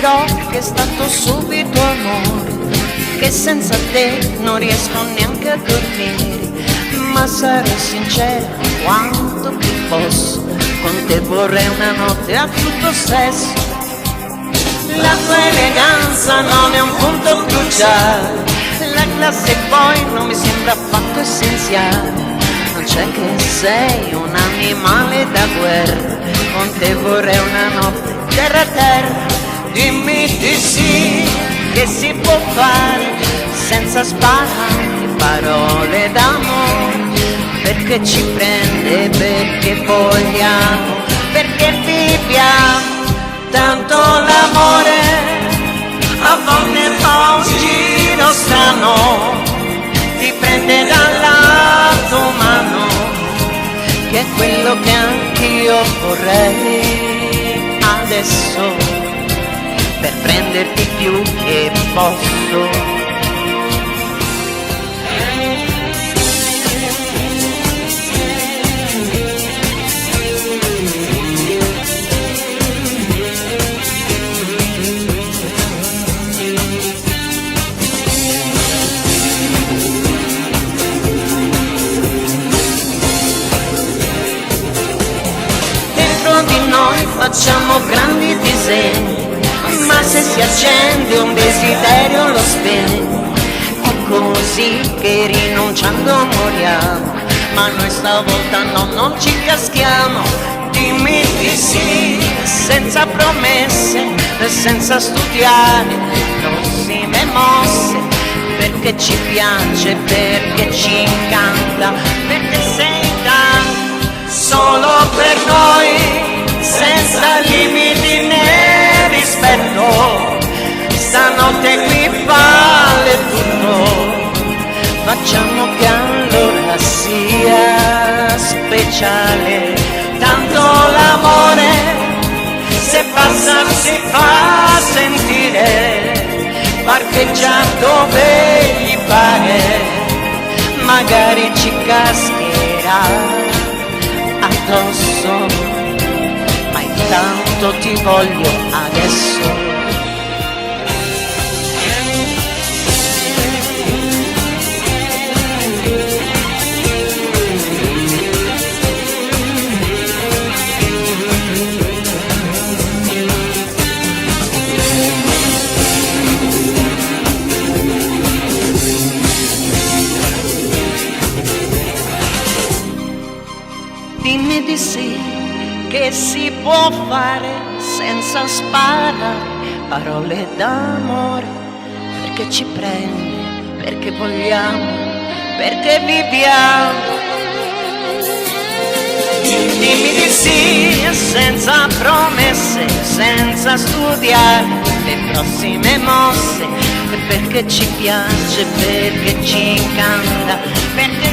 dirò che è stato subito amore, che senza te non riesco neanche a dormire, ma sarò sincera quanto più posso, con te vorrei una notte a tutto sesso. La tua eleganza non è un punto cruciale, la classe poi non mi sembra affatto essenziale, non c'è che sei un animale da guerra, con te vorrei una notte terra a terra. Dimmi di sì, che si può fare senza sparare parole d'amore, perché ci prende, perché vogliamo, perché viviamo tanto l'amore. A volte fa un giro strano, ti prende dal lato umano, che è quello che anch'io vorrei adesso, per prenderti più che posso. Facciamo grandi disegni, ma se si accende un desiderio lo spegne. È così che rinunciando moriamo, ma noi stavolta no, non ci caschiamo. Dimmi di sì, senza promesse, senza studiare prossime mosse, perché ci piace, perché ci incanta, perché sei tanto solo per noi, senza limiti né rispetto. Stanotte qui vale tutto, facciamo che allora sia speciale. Tanto l'amore, se passa si fa sentire, parcheggia dove gli pare, magari ci cascherà addosso, tanto ti voglio adesso. Dimmi di sì, che si può fare senza sparare parole d'amore, perché ci prende, perché vogliamo, perché viviamo. Dimmi di sì, senza promesse, senza studiare le prossime mosse, perché ci piace, perché ci incanta, perché